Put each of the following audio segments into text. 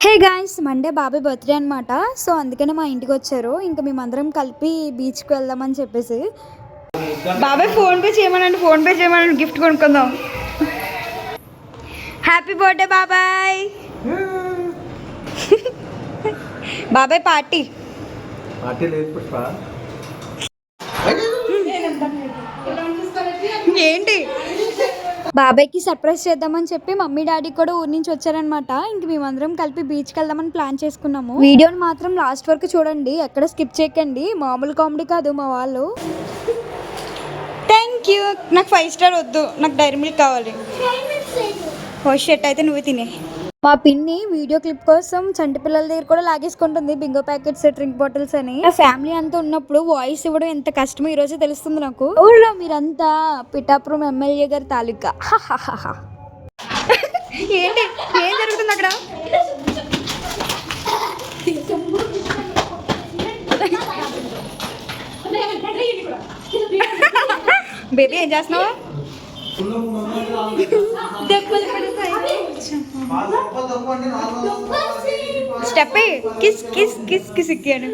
Hey guys, Monday బాబాయ్ birthday అనమాట. So అందుకనే మా ఇంటికి వచ్చారు. ఇంకా మేమందరం కలిపి బీచ్కి వెళ్దామని చెప్పేసి. బాబాయ్ ఫోన్పే చేయమనండి, గిఫ్ట్ కొనుక్కుందాం. హ్యాపీ బర్త్డే బాబాయ్. బాబాయ్ పార్టీ ఏంటి? బాబాయ్కి సర్ప్రైజ్ చేద్దామని చెప్పి మమ్మీ డాడీ కూడా ఊరి నుంచి వచ్చారనమాట. ఇంక మేమందరం కలిపి బీచ్కి వెళ్దామని ప్లాన్ చేసుకున్నాము. వీడియోని మాత్రం లాస్ట్ వరకు చూడండి, ఎక్కడ స్కిప్ చేయకండి. మామూలు కామెడీ కాదు మా వాళ్ళు. Thank you. నాకు 5 స్టార్ వద్దు, నాకు డైరీ మిల్క్ కావాలి. ఓ షర్ట్ అయితే నువ్వు తినే. మా పిన్ని వీడియో క్లిప్ కోసం చంటి పిల్లల దగ్గర కూడా లాగేసుకుంటుంది బింగో ప్యాకెట్స్, డ్రింక్ బాటిల్స్ అని. ఆ ఫ్యామిలీ అంతా ఉన్నప్పుడు వాయిస్ ఇవ్వడం ఎంత కష్టమో ఈ రోజే తెలుస్తుంది నాకు. ఊళ్ళో మీరంతా పిఠాపురం ఎమ్మెల్యే గారి తాలూకా. ఏంటి ఏం జరుగుతుంది అక్కడ? బేబీ ఏం చేస్తున్నావు? Step kiss kiss kiss kiss ఇక్కాను.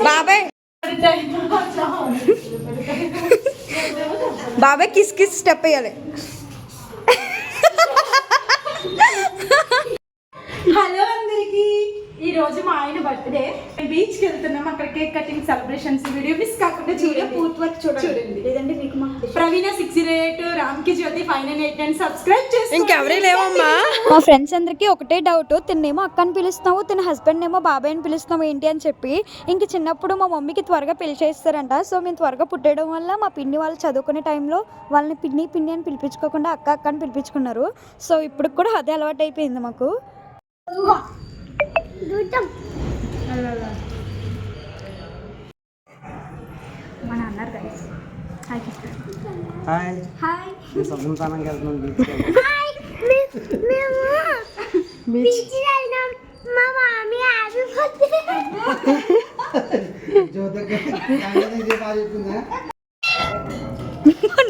బాబాయ్ బాబాయ్ కిస్ కిస్ స్టెప్ వేయాలి. హలో అందరికి, ఈ రోజు మా ఆయన బర్త్డే. బీచ్ కి వెళ్తున్నాం. అక్కడ cake cutting celebrations video miss కాకుండా పూర్తి వరకు చూడండి. లేదంటే మీకు ప్రవీణ 68, రామ్కి జ్యోతి 598 సబ్స్క్రైబ్ చేసి ఇంకెవరే లేవమ్మా. మా ఫ్రెండ్స్ అందరికి ఒకటే డౌట్, తిన్నేమో అక్క అని పిలుస్తావు, తిన హస్బెండ్ ఏమో బాబాయ్ అని పిలుస్తావు ఏంటి అని చెప్పి. ఇంక చిన్నప్పుడు మా మమ్మీకి త్వరగా పెళ్లి చేస్తారంట. సో మేము త్వరగా పుట్టడం వల్ల మా పిన్ని వాళ్ళు చదువుకునే టైంలో వాళ్ళని పిన్ని పిన్ని అని పిలిపించుకోకుండా అక్క అక్క అని పిలిపించుకున్నారు. సో ఇప్పుడు కూడా అదే అలవాటు అయిపోయింది మాకు. మన అన్నారు గైస్. Hi hi. సముద్రానికి వెళ్తున్నాం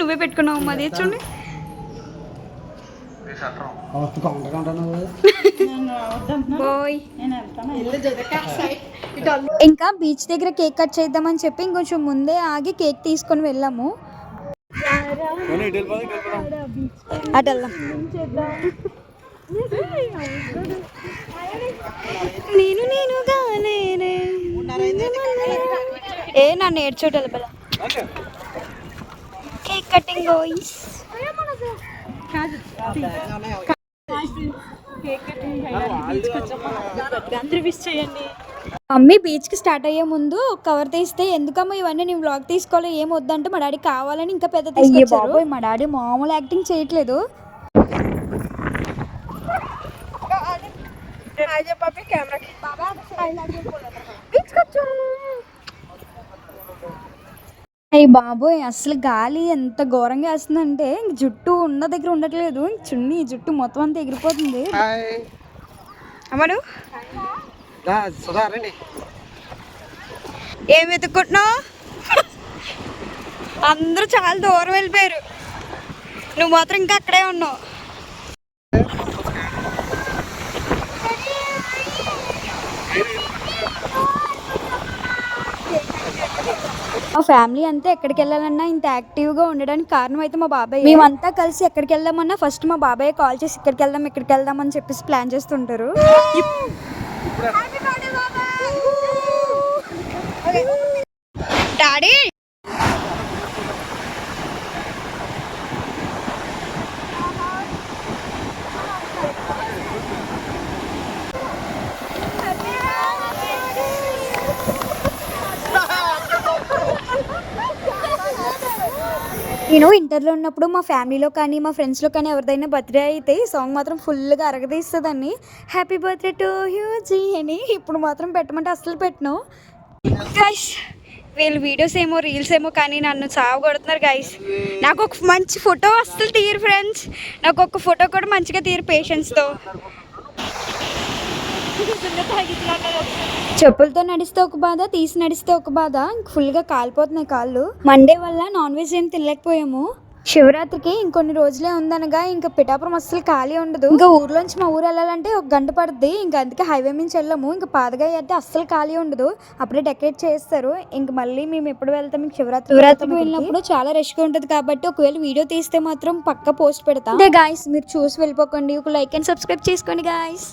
నువ్వే పెట్టుకున్నావు మాది చూడండి. ఇంకా బీచ్ దగ్గర కేక్ కట్ చేద్దామని చెప్పి ఇంకొంచెం ముందే ఆగి కేక్ తీసుకొని వెళ్ళాము. అటు వెళ్దాం. నన్ను ఏడ్చోటల్ బల cake cutting boys. Mummy beach కి స్టార్ట్ అయ్యే ముందు కవర్ తీస్తే, ఎందుకమ్మా ఇవన్నీ నేను వ్లాగ్ తీసుకోవాలి ఏం వద్దంటే మా డాడీ కావాలని ఇంకా పెద్ద తీసుకొచ్చారు. మా డాడీ మామూలు యాక్టింగ్ చేయట్లేదు. అయ్యి బాబోయ్, అసలు గాలి ఎంత ఘోరంగా వేస్తుందంటే జుట్టు ఉన్న దగ్గర ఉండట్లేదు. చున్నీ జుట్టు మొత్తం అంతా ఎగిరిపోతుంది. అమ్మడు ఏం వెతుక్కుంటున్నావు? అందరూ చాలా దూరం వెళ్ళిపోయారు, నువ్వు మాత్రం ఇంకా అక్కడే ఉన్నావు. మా ఫ్యామిలీ అంతా ఎక్కడికి వెళ్ళాలన్నా ఇంత యాక్టివ్గా ఉండడానికి కారణం అయితే మా బాబాయ్. మేమంతా కలిసి ఎక్కడికి వెళ్దామన్నా ఫస్ట్ మా బాబాయ్ కాల్ చేసి ఇక్కడికి వెళ్దాం అని చెప్పేసి ప్లాన్ చేస్తుంటారు. డాడీ నేను ఇంటర్లో ఉన్నప్పుడు మా ఫ్యామిలీలో కానీ మా ఫ్రెండ్స్లో కానీ ఎవరిదైనా బర్త్డే అయితే ఈ సాంగ్ మాత్రం ఫుల్గా అరగదీస్తుందని, హ్యాపీ బర్త్డే టు యూ జీ అని. ఇప్పుడు మాత్రం పెట్టమంటే అస్సలు పెట్టను గైస్. వీళ్ళు వీడియోస్ ఏమో రీల్స్ ఏమో కానీ నన్ను సాగు కొడుతున్నారు గైస్. నాకు ఒక మంచి ఫోటో అస్సలు తీరు ఫ్రెండ్స్, నాకు ఒక ఫోటో కూడా మంచిగా తీరు పేషెన్స్తో. చెప్పులతో నడిస్తే ఒక బాధ, తీసి నడిస్తే ఒక బాధ. ఫుల్గా కాలిపోతున్నాయి కాళ్ళు. మండే వల్ల నాన్ వెజ్ ఏం తినలేకపోయాము. శివరాత్రికి ఇంకొన్ని రోజులే ఉందనగా ఇంకా పిఠాపురం అస్సలు ఖాళీ ఉండదు. ఇంకా ఊర్లోంచి మా ఊరు వెళ్ళాలంటే 1 గంట పడుద్ది. ఇంకా అందుకే హైవే నుంచి వెళ్ళాము. ఇంకా పాతగా అయితే అస్సలు ఖాళీ ఉండదు. అప్పుడే డెకరేట్ చేస్తారు. ఇంక మళ్ళీ మేము ఎప్పుడు వెళ్తాం, ఇంక శివరాత్రికి వెళ్ళినప్పుడు చాలా రష్గా ఉంటుంది కాబట్టి ఒకవేళ వీడియో తీస్తే మాత్రం పక్కా పోస్ట్ పెడతా. అంటే గాయస్ మీరు చూసి వెళ్ళిపోకండి, ఒక లైక్ అండ్ సబ్స్క్రైబ్ చేసుకోండి గాయస్.